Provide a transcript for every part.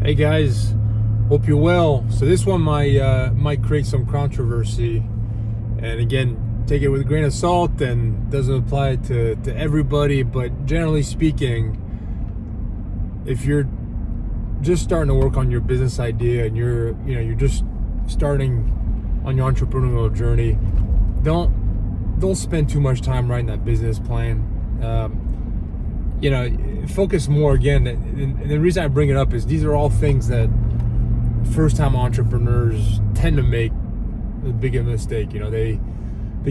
Hey guys, hope you're well. So this one might create some controversy, and again, take it with a grain of salt and doesn't apply to everybody. But generally speaking, if you're just starting to work on your business idea and you're just starting on your entrepreneurial journey, don't spend too much time writing that business plan. Focus more again. And the reason I bring it up is these are all things that first-time entrepreneurs tend to make the biggest mistake. They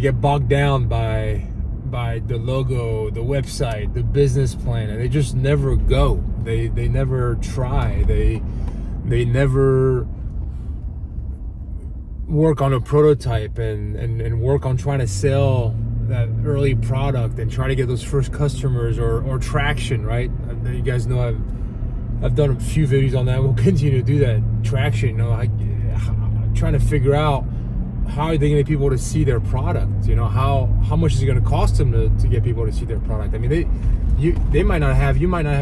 get bogged down by the logo, the website, the business plan, and they just never go. They never try. They never work on a prototype and work on trying to sell that early product and try to get those first customers or traction, right? You guys know I've done a few videos on that. We'll continue to do that. Traction, trying to figure out how are they going to get people to see their product. How much is it going to cost them to get people to see their product? I mean, you might not have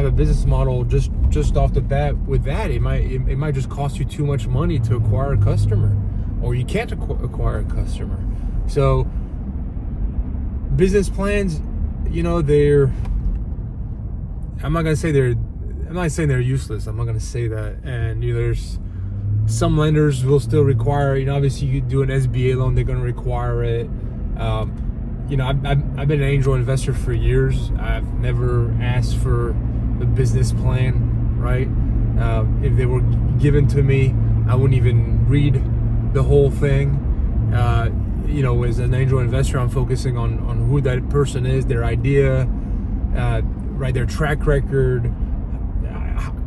a business model just off the bat with that. It might just cost you too much money to acquire a customer, or you can't acquire a customer. So business plans, I'm not saying they're useless. I'm not going to say that. And there's some lenders will still require, obviously you do an SBA loan, they're going to require it. I've been an angel investor for years. I've never asked for a business plan, right? If they were given to me, I wouldn't even read the whole thing. As an angel investor, I'm focusing on who that person is, their idea, right, their track record.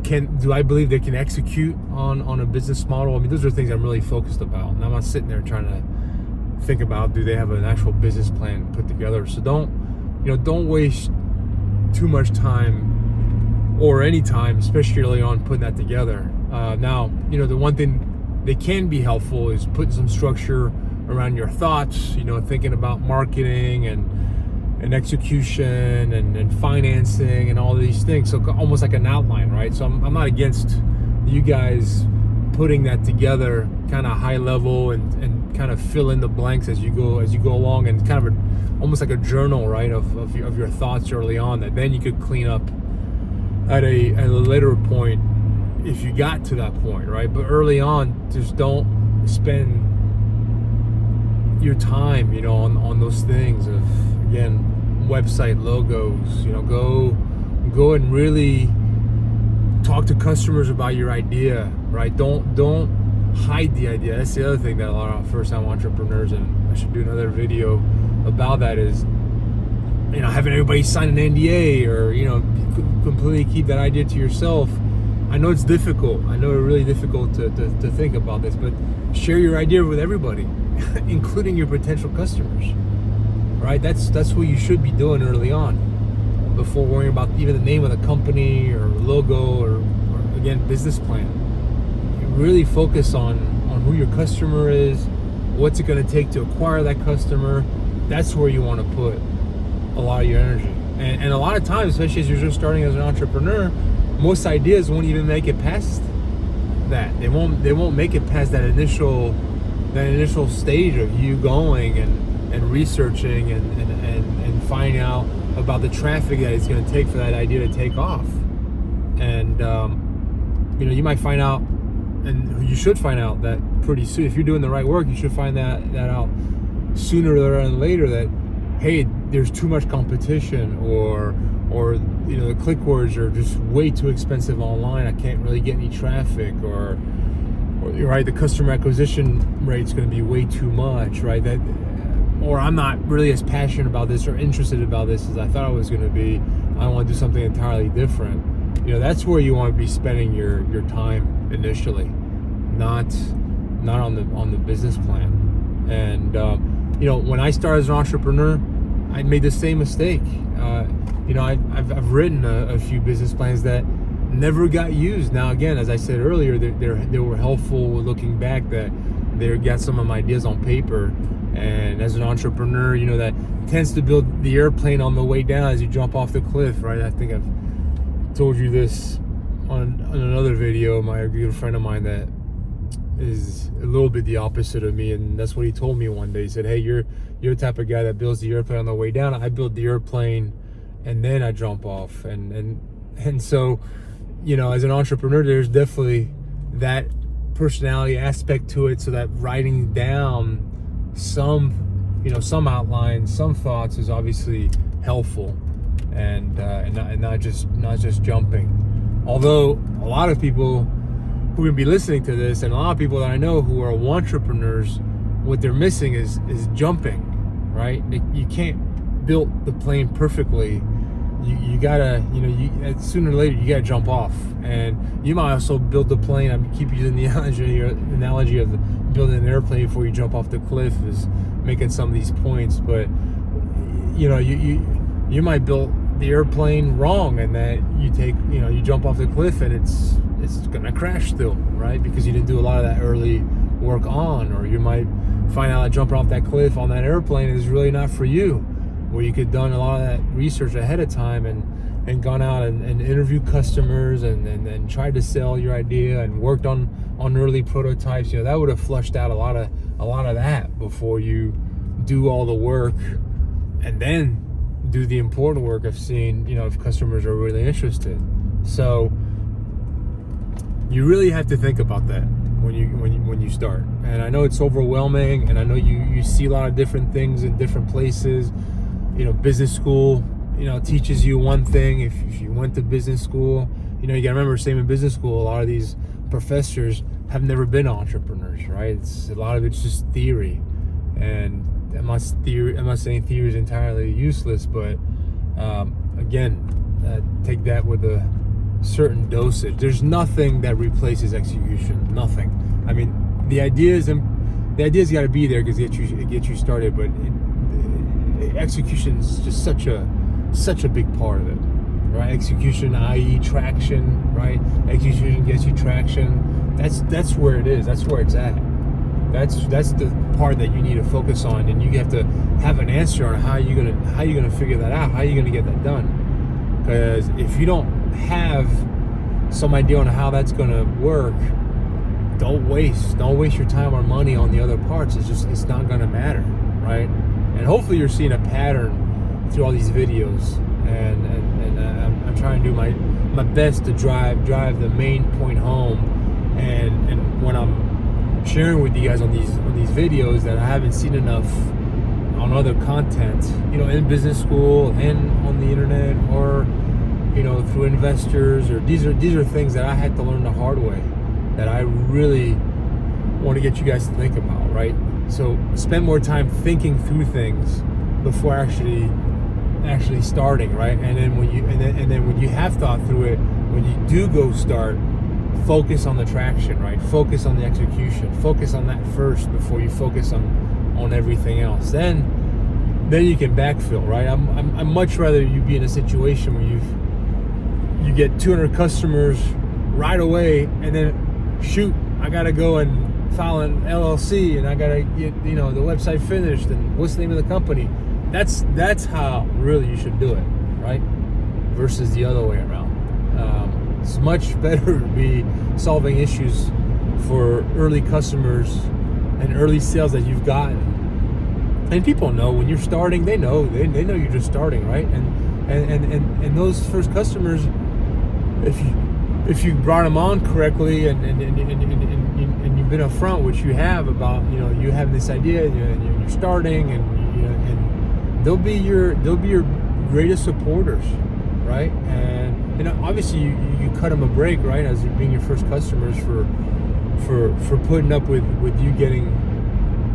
Do I believe they can execute on a business model? I mean, those are things I'm really focused about, and I'm not sitting there trying to think about, do they have an actual business plan put together? So don't waste too much time or any time, especially early on, putting that together. Now, the one thing they can be helpful is putting some structure around your thoughts, thinking about marketing and execution and financing and all these things. So almost like an outline, right? So I'm not against you guys putting that together kind of high level and kind of fill in the blanks as you go along, and kind of almost like a journal, right, of your thoughts early on that then you could clean up at a later point if you got to that point, right? But early on, just don't spend your time, on those things of, again, website, logos. Go and really talk to customers about your idea, right? Don't hide the idea. That's the other thing that a lot of first-time entrepreneurs, and I should do another video about that, is having everybody sign an NDA or completely keep that idea to yourself. I know it's difficult. I know it's really difficult to think about this, but share your idea with everybody, including your potential customers, right? That's what you should be doing early on, before worrying about even the name of the company or logo or again, business plan. You really focus on who your customer is, what's it going to take to acquire that customer. That's where you want to put a lot of your energy. And a lot of times, especially as you're just starting as an entrepreneur, most ideas won't even make it past that. They won't make it past that initial stage of you going and researching and finding out about the traffic that it's going to take for that idea to take off. And you might find out, and you should find out that pretty soon. If you're doing the right work, you should find that out sooner rather than later, that hey, there's too much competition, or the click words are just way too expensive online. I can't really get any traffic, or right, the customer acquisition rate's going to be way too much, right? Or I'm not really as passionate about this or interested about this as I thought I was going to be. I want to do something entirely different. That's where you want to be spending your time initially, not on the business plan. And when I started as an entrepreneur, I made the same mistake. I've written a few business plans that never got used. Now, again, as I said earlier, they were helpful looking back, that they got some of my ideas on paper. And as an entrepreneur, that tends to build the airplane on the way down as you jump off the cliff, right? I think I've told you this on another video, my good friend of mine that is a little bit the opposite of me, and that's what he told me one day. He said, hey, you're the type of guy that builds the airplane on the way down. I build the airplane and then I jump off. And so, you know, as an entrepreneur, there's definitely that personality aspect to it, so that writing down some, you know, some outlines, some thoughts is obviously helpful, and not just jumping. Although a lot of people who will be listening to this, and a lot of people that I know who are entrepreneurs, what they're missing is jumping, right? You can't build the plane perfectly. You gotta, you know, sooner or later you gotta jump off, and you might also build the plane. I keep using the analogy of building an airplane before you jump off the cliff, is making some of these points. But you know, you might build the airplane wrong, and that you jump off the cliff and it's gonna crash still, right? Because you didn't do a lot of that early work on, or you might find out that jumping off that cliff on that airplane is really not for you, where you could have done a lot of that research ahead of time and gone out and interviewed customers and tried to sell your idea and worked on early prototypes. You know, that would have flushed out a lot of that before you do all the work and then do the important work of seeing, you know, if customers are really interested. So you really have to think about that when you start. And I know it's overwhelming, and I know you see a lot of different things in different places. You know, business school, you know, teaches you one thing. If you went to business school, you know, you gotta remember, same in business school, a lot of these professors have never been entrepreneurs, right? A lot of it's just theory. And I'm not saying theory is entirely useless, but again, take that with a certain dosage. There's nothing that replaces execution. Nothing. I mean, the ideas got to be there because it gets you started, but execution is just such a big part of it, right? Execution, i.e., traction, right? Execution gets you traction. That's where it is. That's where it's at. That's the part that you need to focus on, and you have to have an answer on how you're gonna figure that out. How are you gonna get that done? Because if you don't have some idea on how that's gonna work, don't waste your time or money on the other parts. It's not gonna matter, right? And hopefully you're seeing a pattern through all these videos, and I'm trying to do my best to drive the main point home, and when I'm sharing with you guys on these videos that I haven't seen enough on other content, you know, in business school and on the internet, or you know, through investors, or these are things that I had to learn the hard way, that I really want to get you guys to think about, right? So spend more time thinking through things before actually starting, right? And then when you have thought through it, when you do go start, focus on the traction, right? Focus on the execution. Focus on that first before you focus on everything else. Then you can backfill, right? I'm much rather you be in a situation where you get 200 customers right away, and then shoot, I gotta go and file an LLC, and I gotta get, you know, the website finished, and what's the name of the company. That's how really you should do it, right? Versus the other way around. It's much better to be solving issues for early customers and early sales that you've gotten. And people know when you're starting, they know you're just starting, right? And those first customers, if you brought them on correctly and you've been upfront, which you have, about, you know, you have this idea and you're starting, and you know, and they'll be your greatest supporters, right? And you know, obviously you cut them a break, right, as being your first customers for putting up with you getting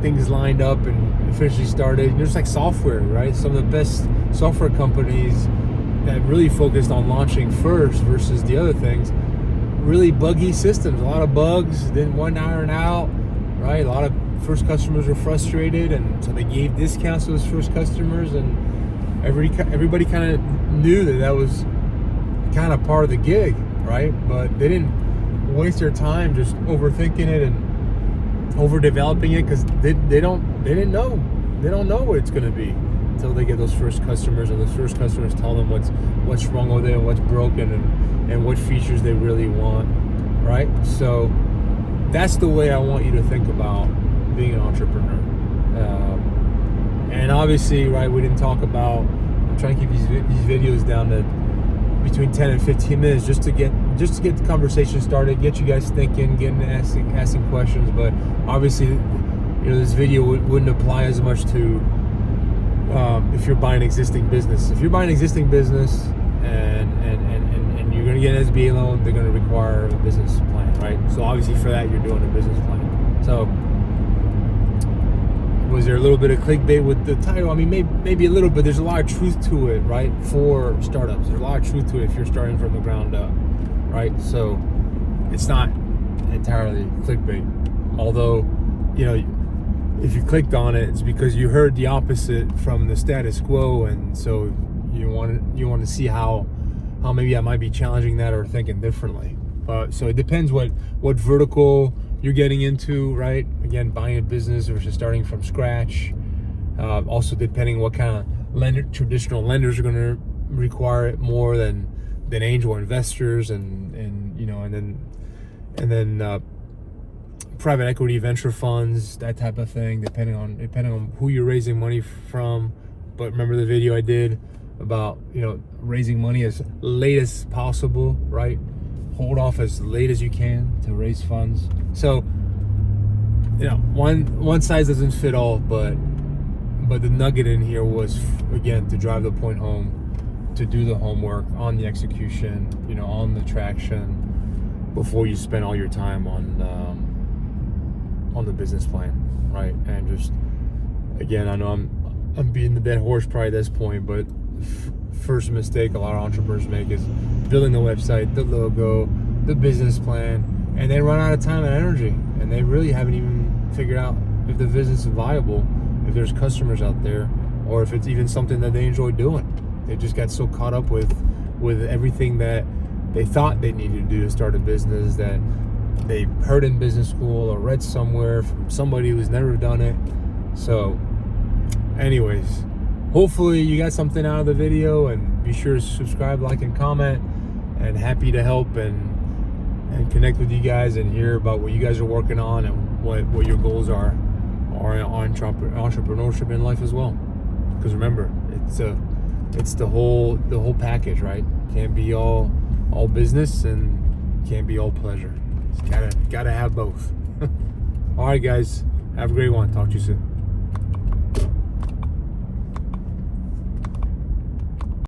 things lined up and officially started. There's like software, right? Some of the best software companies that really focused on launching first versus the other things, really buggy systems, a lot of bugs, didn't want to iron out, right? A lot of first customers were frustrated, and so they gave discounts to those first customers, and everybody kind of knew that was kind of part of the gig, right? But they didn't waste their time just overthinking it and overdeveloping it, because they don't know what it's going to be. until they get those first customers, or those first customers tell them what's wrong with it and what's broken, and what features they really want, right? So that's the way I want you to think about being an entrepreneur. And obviously, right, we didn't talk about, I'm trying to keep these videos down to between 10 and 15 minutes just to get the conversation started, get you guys thinking, asking questions. But obviously, this video wouldn't apply as much to if you're buying existing business. If you're buying existing business and you're going to get an SBA loan, they're going to require a business plan, right? So obviously for that, you're doing a business plan. So was there a little bit of clickbait with the title? I mean, maybe a little, but there's a lot of truth to it, right? For startups, there's a lot of truth to it if you're starting from the ground up, right? So it's not entirely clickbait. Although, if you clicked on it, it's because you heard the opposite from the status quo, and so you want to see how maybe I might be challenging that or thinking differently. So it depends what vertical you're getting into, right? Again, buying a business versus starting from scratch. Also, depending what kind of traditional lenders are going to require it more than angel investors, and then private equity, venture funds, that type of thing, depending on who you're raising money from. But remember the video I did about raising money as late as possible, right? Hold off as late as you can to raise funds. So one size doesn't fit all, but the nugget in here was, again, to drive the point home, to do the homework on the execution, on the traction, before you spend all your time on the business plan, right? And just, again, I know I'm beating the dead horse probably at this point, but first mistake a lot of entrepreneurs make is building the website, the logo, the business plan, and they run out of time and energy, and they really haven't even figured out if the business is viable, if there's customers out there, or if it's even something that they enjoy doing. They just got so caught up with everything that they thought they needed to do to start a business, that they heard in business school or read somewhere from somebody who's never done it. So anyways, hopefully you got something out of the video, and be sure to subscribe, like, and comment, and happy to help and connect with you guys and hear about what you guys are working on and what your goals are on entrepreneurship in life as well. Because remember, it's the whole package, right? Can't be all business and can't be all pleasure. It's gotta have both. All right, guys, have a great one. Talk to you soon.